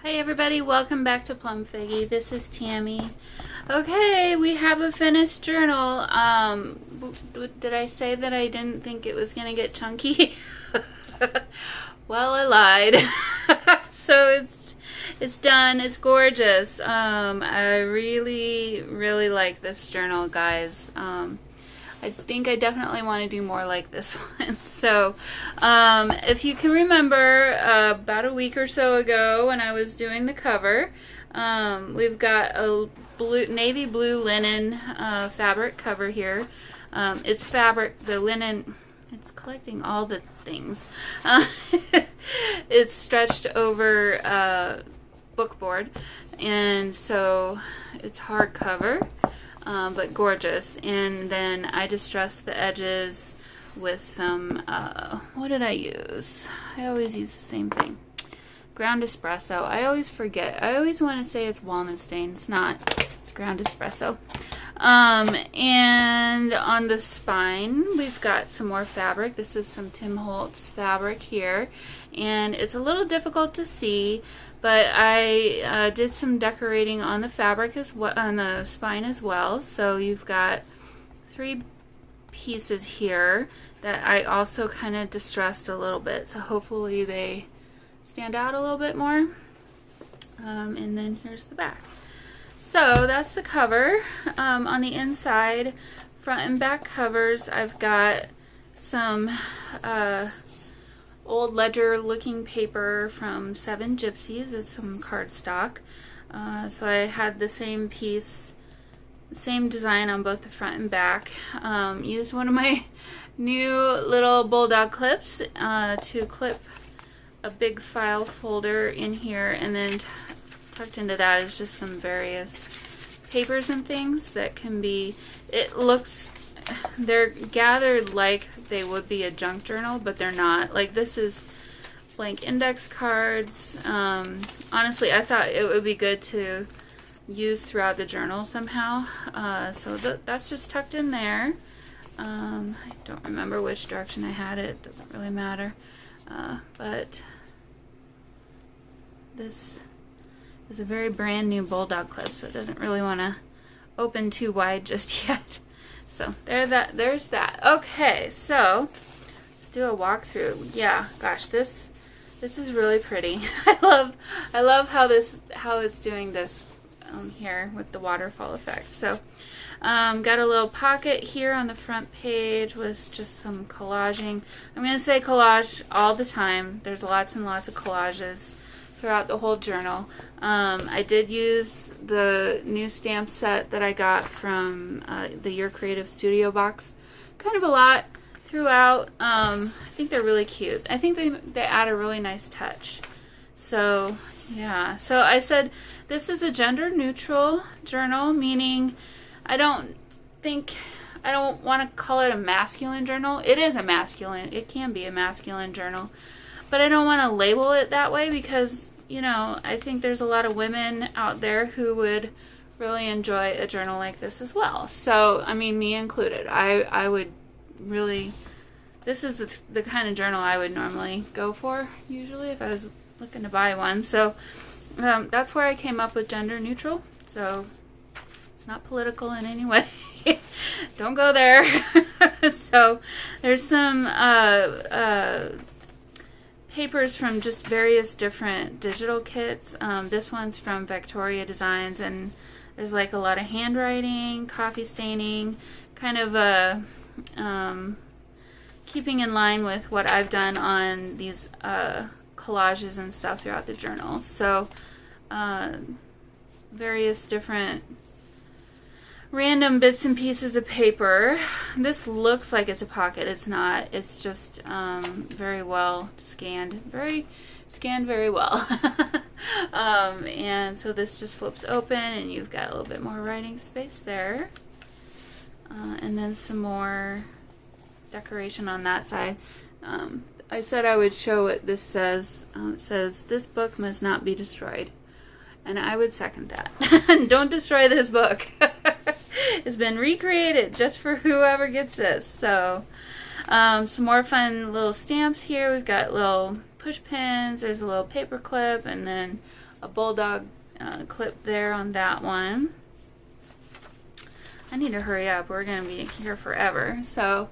Hi everybody, welcome back to Plum Figgy. This is Tammy. Okay, we have a finished journal. Did I say that I didn't think it was gonna get chunky? Well, I lied. So it's done. It's gorgeous. I really like this journal, guys. I think I definitely want to do more like this one. So, if you can remember, about a week or so ago when I was doing the cover, we've got a navy blue linen fabric cover here. It's fabric, the linen, it's collecting all the things. It's stretched over bookboard, and so it's hardcover. But gorgeous. And then I distressed the edges with some, what did I use? I always use the same thing. Ground espresso. I always forget. I always want to say it's walnut stain. It's not. It's ground espresso. And on the spine, we've got some more fabric. This is some Tim Holtz fabric here. And it's a little difficult to see, but I did some decorating on the fabric as well, on the spine as well. So you've got 3 pieces here that I also kind of distressed a little bit. So hopefully they stand out a little bit more. And then here's the back. So that's the cover. On the inside, front and back covers, I've got some old ledger looking paper from Seven Gypsies. It's some cardstock. So I had the same piece, same design on both the front and back. Used one of my new little bulldog clips to clip a big file folder in here, and then tucked into that is just some various papers and things that can be, they're gathered like they would be a junk journal, but they're not. Like, this is blank index cards. Honestly, I thought it would be good to use throughout the journal somehow. So that's just tucked in there. I don't remember which direction I had it. It doesn't really matter. But this is a very brand new bulldog clip, so it doesn't really want to open too wide just yet. So there's that. Okay, so let's do a walkthrough. Yeah, gosh, this is really pretty. I love how it's doing this here with the waterfall effect. So got a little pocket here on the front page with just some collaging. I'm going to say collage all the time. There's lots and lots of collages throughout the whole journal. I did use the new stamp set that I got from the Your Creative Studio box kind of a lot throughout. I think they're really cute. I think they add a really nice touch. So yeah, so I said this is a gender neutral journal, meaning I don't want to call it a masculine journal. It is a masculine, it can be a masculine journal, but I don't want to label it that way because, you know, I think there's a lot of women out there who would really enjoy a journal like this as well. So, I mean, me included. I would really, this is the kind of journal I would normally go for, usually, if I was looking to buy one. So, that's where I came up with gender neutral. So, it's not political in any way. Don't go there. So, there's some papers from just various different digital kits. This one's from Victoria Designs, and there's like a lot of handwriting, coffee staining, kind of a keeping in line with what I've done on these collages and stuff throughout the journal. So various different random bits and pieces of paper. This looks like it's a pocket. It's not. It's just very well scanned. Scanned very well. And so this just flips open, and you've got a little bit more writing space there. And then some more decoration on that side. I said I would show what this says. It says, "This book must not be destroyed." And I would second that. Don't destroy this book. It's been recreated just for whoever gets this. So some more fun little stamps here. We've got little push pins. There's a little paper clip, and then a bulldog clip there on that one. I need to hurry up. We're going to be here forever. So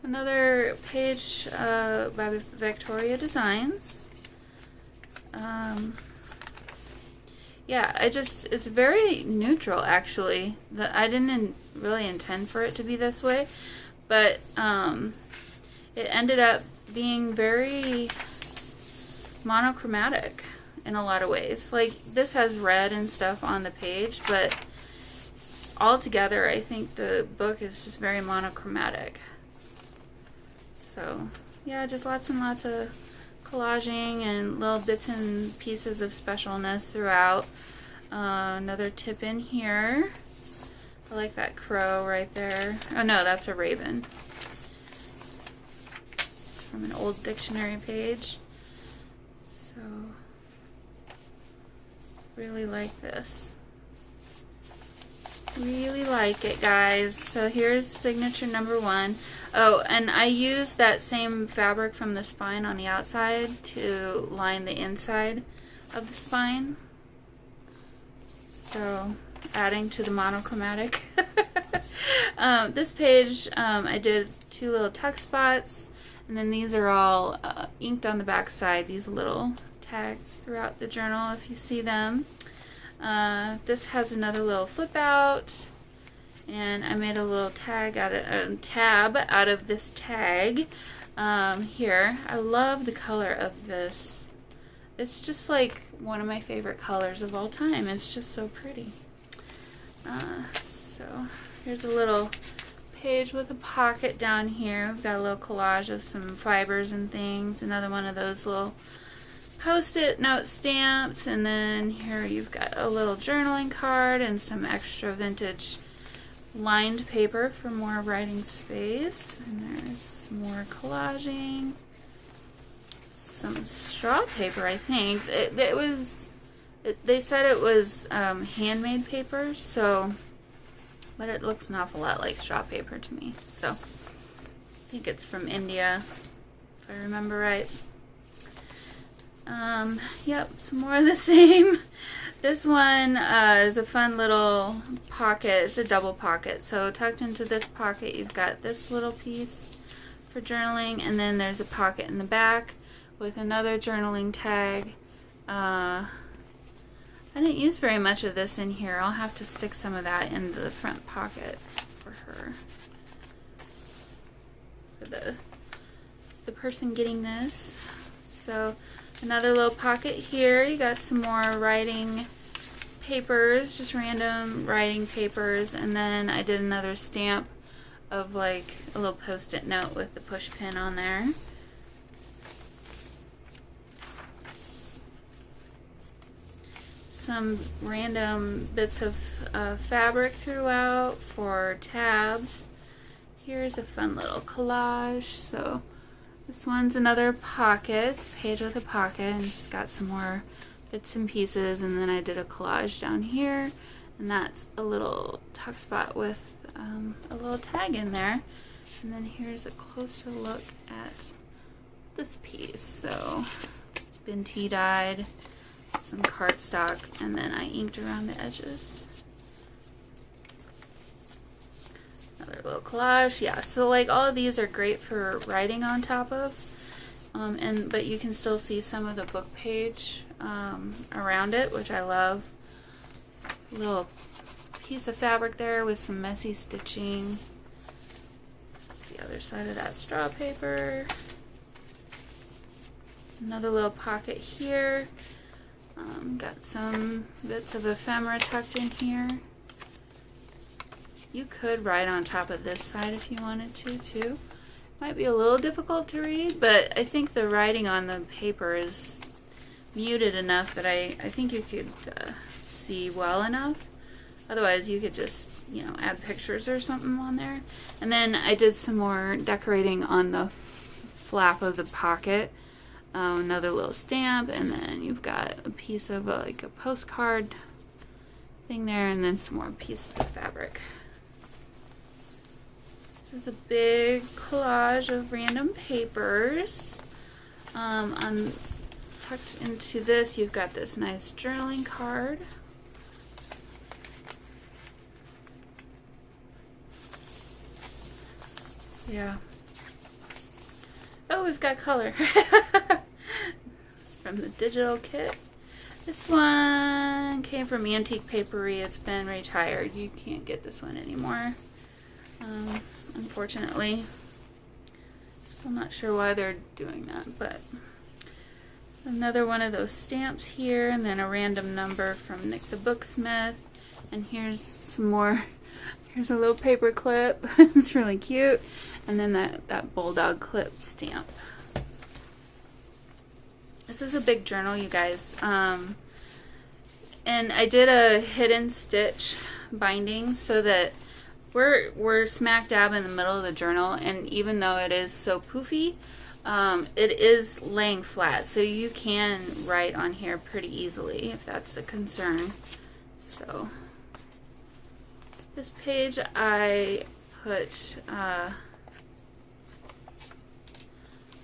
another page by Victoria Designs. Yeah, it's very neutral actually. I didn't really intend for it to be this way, but it ended up being very monochromatic in a lot of ways. Like this has red and stuff on the page, but altogether I think the book is just very monochromatic. So yeah, just lots and lots of collaging and little bits and pieces of specialness throughout. Another tip in here. I like that crow right there. Oh no, that's a raven. It's from an old dictionary page. So really like this. Really like it, guys. So here's signature number 1. Oh, and I used that same fabric from the spine on the outside to line the inside of the spine. So adding to the monochromatic. This page, I did 2 little tuck spots, and then these are all inked on the back side, these little tags throughout the journal if you see them. This has another little flip out, and I made a little tag out of tab out of this tag here. I love the color of this. It's just like one of my favorite colors of all time. It's just so pretty. So here's a little page with a pocket down here. We've got a little collage of some fibers and things. Another one of those little Post-it note stamps, and then here you've got a little journaling card and some extra vintage lined paper for more writing space. And there's some more collaging. Some straw paper, I think. They said it was handmade paper, so, but it looks an awful lot like straw paper to me. So I think it's from India, if I remember right. Yep, some more of the same. This one is a fun little pocket. It's a double pocket. So tucked into this pocket, you've got this little piece for journaling, and then there's a pocket in the back with another journaling tag. I didn't use very much of this in here. I'll have to stick some of that in the front pocket for her. For the person getting this. So another little pocket here. You got some more writing papers, just random writing papers, and then I did another stamp of like a little post-it note with the push pin on there. Some random bits of fabric throughout for tabs. Here's a fun little collage. So this one's another pocket, it's a page with a pocket, and just got some more bits and pieces, and then I did a collage down here, and that's a little tuck spot with a little tag in there. And then here's a closer look at this piece. So it's been tea dyed, some cardstock, and then I inked around the edges. Another little collage. Yeah, so like all of these are great for writing on top of, but you can still see some of the book page around it, which I love. A little piece of fabric there with some messy stitching. The other side of that straw paper. Another little pocket here. Got some bits of ephemera tucked in here. You could write on top of this side if you wanted to, too. Might be a little difficult to read, but I think the writing on the paper is muted enough that I think you could see well enough. Otherwise, you could just, you know, add pictures or something on there. And then I did some more decorating on the flap of the pocket. Another little stamp, and then you've got a piece of like a postcard thing there, and then some more pieces of fabric. This is a big collage of random papers. On tucked into this, you've got this nice journaling card. Yeah. Oh, we've got color. It's from the digital kit. This one came from Antique Papery. It's been retired. You can't get this one anymore, unfortunately. Still not sure why they're doing that, but another one of those stamps here, and then a random number from Nick the Booksmith. And here's some more. Here's a little paper clip. It's really cute. And then that bulldog clip stamp. This is a big journal, you guys. And I did a hidden stitch binding so that we're smack dab in the middle of the journal, and even though it is so poofy, it is laying flat, so you can write on here pretty easily if that's a concern. So this page I put, I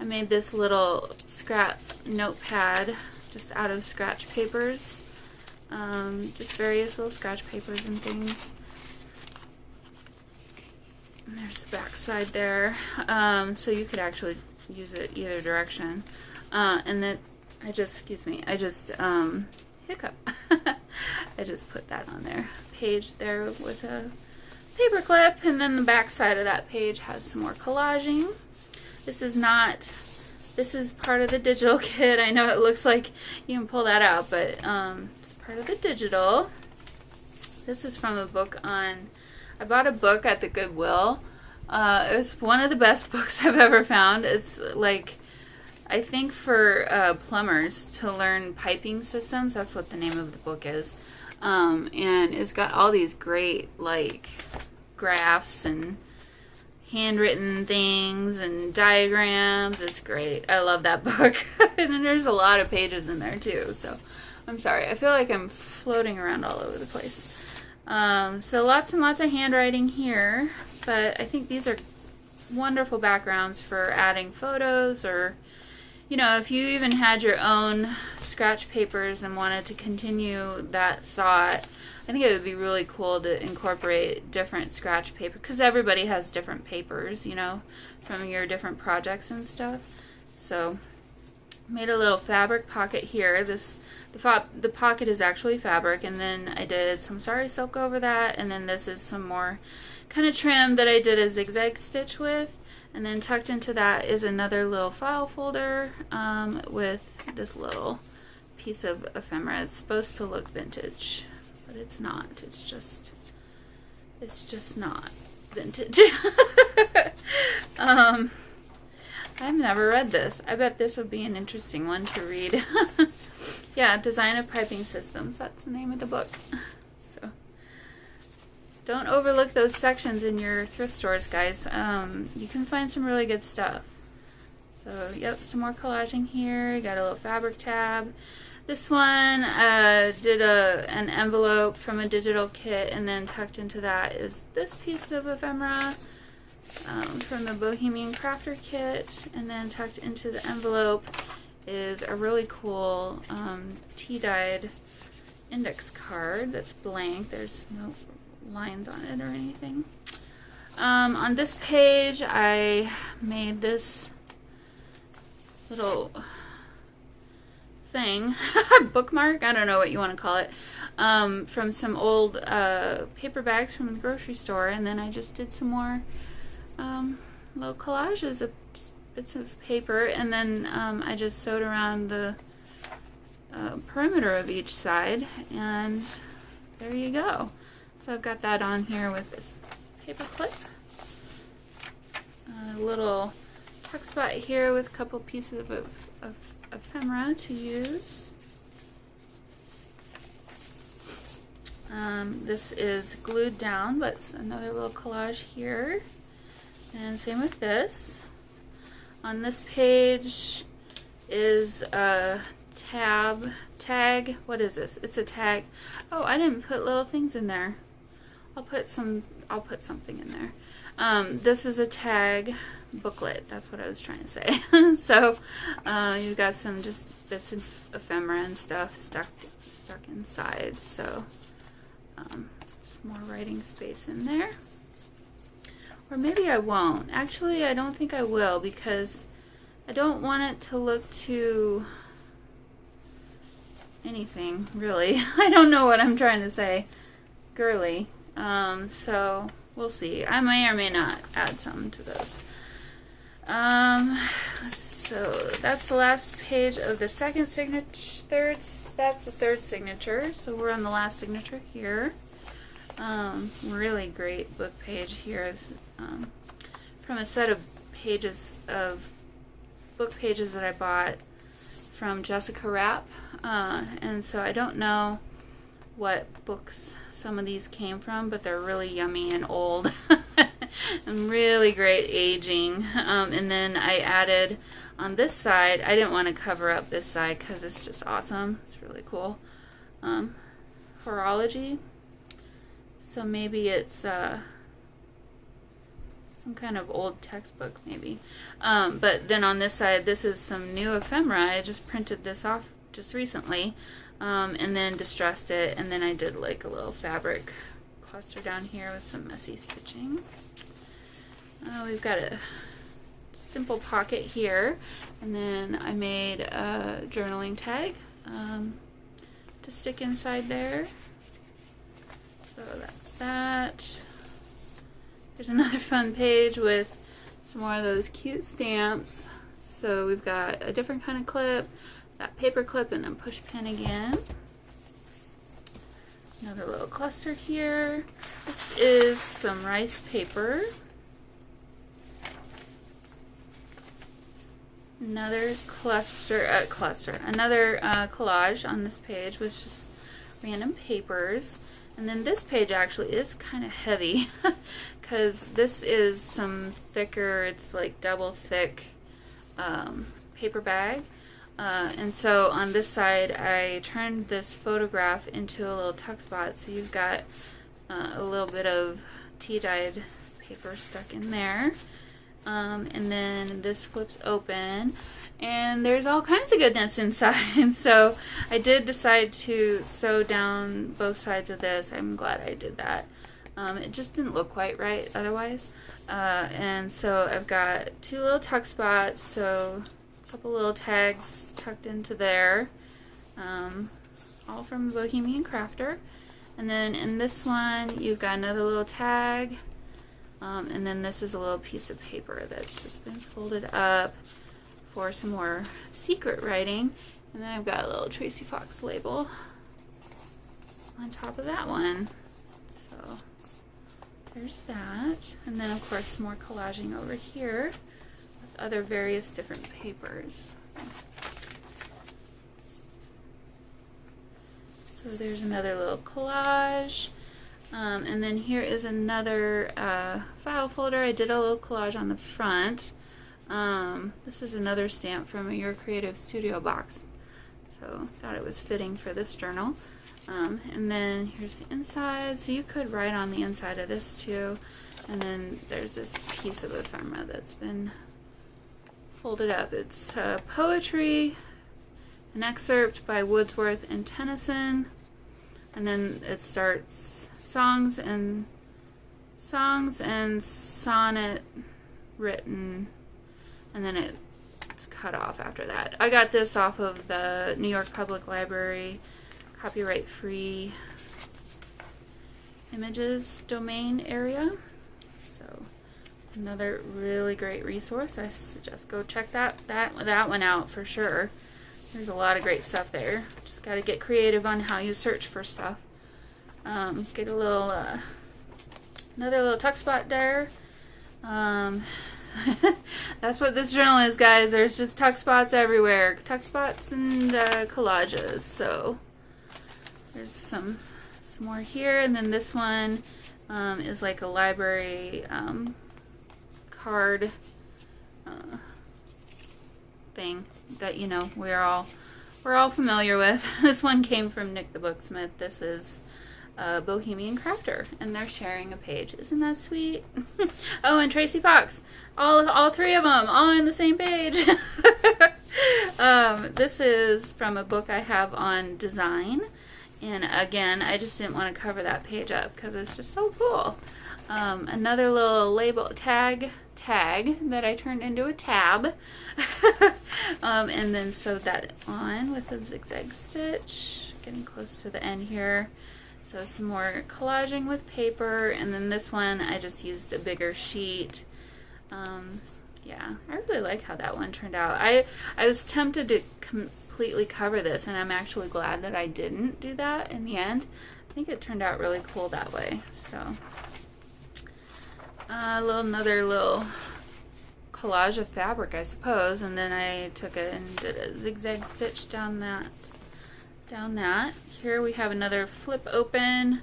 made this little scrap notepad just out of scratch papers, just various little scratch papers and things. And there's the back side there, so you could actually use it either direction. And then I just hiccup. I just put that on there. Page there with a paper clip, and then the back side of that page has some more collaging. This is part of the digital kit. I know it looks like you can pull that out, but it's part of the digital. This is from a book on, I bought a book at the Goodwill. It was one of the best books I've ever found. It's like, I think for plumbers to learn piping systems. That's what the name of the book is. And it's got all these great like graphs and handwritten things and diagrams. It's great. I love that book. And then there's a lot of pages in there too. So I'm sorry. I feel like I'm floating around all over the place. So lots and lots of handwriting here. But I think these are wonderful backgrounds for adding photos, or, you know, if you even had your own scratch papers and wanted to continue that thought, I think it would be really cool to incorporate different scratch paper, because everybody has different papers, you know, from your different projects and stuff. So made a little fabric pocket here. The pocket is actually fabric, and then I did some sari silk over that, and then this is some more kind of trim that I did a zigzag stitch with, and then tucked into that is another little file folder with this little piece of ephemera. It's supposed to look vintage, but it's not. It's just not vintage. I've never read this. I bet this would be an interesting one to read. Yeah, Design of Piping Systems. That's the name of the book. So don't overlook those sections in your thrift stores, guys. You can find some really good stuff. So, yep, some more collaging here. Got a little fabric tab. This one did an envelope from a digital kit, and then tucked into that is this piece of ephemera from the Bohemian Crafter kit, and then tucked into the envelope is a really cool tea-dyed index card that's blank. There's no lines on it or anything. On this page I made this little thing, bookmark, I don't know what you want to call it, from some old paper bags from the grocery store, and then I just did some more little collages of bits of paper, and then I just sewed around the perimeter of each side, and there you go. So I've got that on here with this paper clip, a little tuck spot here with a couple pieces of ephemera to use. This is glued down, but it's another little collage here, and same with this. On this page is a tag. What is this? It's a tag. Oh, I didn't put little things in there. I'll put something in there. This is a tag booklet. That's what I was trying to say. So you've got some just bits of ephemera and stuff stuck inside. So some more writing space in there. Or maybe I won't. Actually, I don't think I will, because I don't want it to look too anything, really. I don't know what I'm trying to say. Girly. So we'll see. I may or may not add something to those. So that's the last page of the second signature. That's the third signature. So we're on the last signature here. Really great book page here. It's, from a set of pages of book pages that I bought from Jessica Rapp, and so I don't know what books some of these came from, but they're really yummy and old and really great aging. And then I added on this side, I didn't want to cover up this side because it's just awesome. It's really cool. Horology. So maybe it's some kind of old textbook, maybe. But then on this side, this is some new ephemera. I just printed this off just recently, and then distressed it, and then I did like a little fabric cluster down here with some messy stitching. We've got a simple pocket here, and then I made a journaling tag to stick inside there. So that's that. There's another fun page with some more of those cute stamps. So we've got a different kind of clip, that paper clip, and then push pin again. Another little cluster here. This is some rice paper. Another another collage on this page with just random papers. And then this page actually is kind of heavy because this is some thicker, it's like double thick paper bag. And so on this side, I turned this photograph into a little tuck spot. So you've got a little bit of tea-dyed paper stuck in there. And then this flips open, and there's all kinds of goodness inside. So I did decide to sew down both sides of this. I'm glad I did that. It just didn't look quite right otherwise. And so I've got two little tuck spots, so a couple little tags tucked into there, all from Bohemian Crafter. And then in this one, you've got another little tag. And then this is a little piece of paper that's just been folded up for some more secret writing. And then I've got a little Tracy Fox label on top of that one. So there's that. And then of course more collaging over here with other various different papers. So there's another little collage. And then here is another file folder. I did a little collage on the front. This is another stamp from Your Creative Studio box. So thought it was fitting for this journal. And then here's the inside. So you could write on the inside of this too. And then there's this piece of ephemera that's been folded up. It's poetry, an excerpt by Wordsworth and Tennyson. And then it starts songs and sonnet written, and then it's cut off after that. I got this off of the New York Public Library copyright free images domain area. So another really great resource. I suggest go check that one out for sure. There's a lot of great stuff there. Just got to get creative on how you search for stuff. Get a little, another little tuck spot there. That's what this journal is, guys. There's just tuck spots everywhere. Tuck spots and collages. So there's some more here. And then this one is like a library card thing that, you know, we're all familiar with. This one came from Nick the Booksmith. This is Bohemian Crafter, and they're sharing a page. Isn't that sweet? Oh, and Tracy Fox. All three of them, all on the same page. This is from a book I have on design. And again, I just didn't want to cover that page up because it's just so cool. Another little label tag that I turned into a tab. And then sewed that on with a zigzag stitch. Getting close to the end here. So some more collaging with paper. And then this one, I just used a bigger sheet. Yeah, I really like how that one turned out. I was tempted to completely cover this, and I'm actually glad that I didn't do that in the end. I think it turned out really cool that way. So another little collage of fabric, I suppose, and then I took it and did a zigzag stitch down that. Here we have another flip open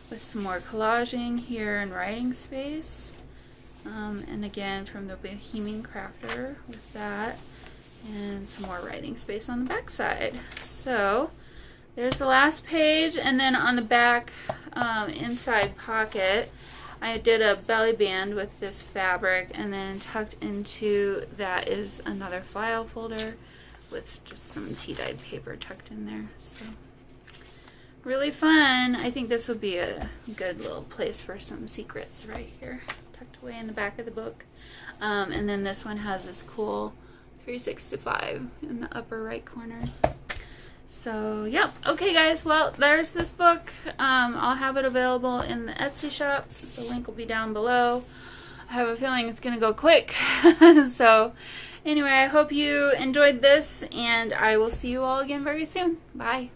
with some more collaging here and writing space. And again from the Bohemian Crafter with that, and some more writing space on the back side. So there's the last page, and then on the back inside pocket I did a belly band with this fabric, and then tucked into that is another file folder with just some tea-dyed paper tucked in there. So really fun. I think this would be a good little place for some secrets right here, tucked away in the back of the book. And then this one has this cool 365 in the upper right corner. So yep. Okay guys, well there's this book. I'll have it available in the Etsy shop. The link will be down below. I have a feeling it's gonna go quick. So anyway, I hope you enjoyed this, and I will see you all again very soon. Bye.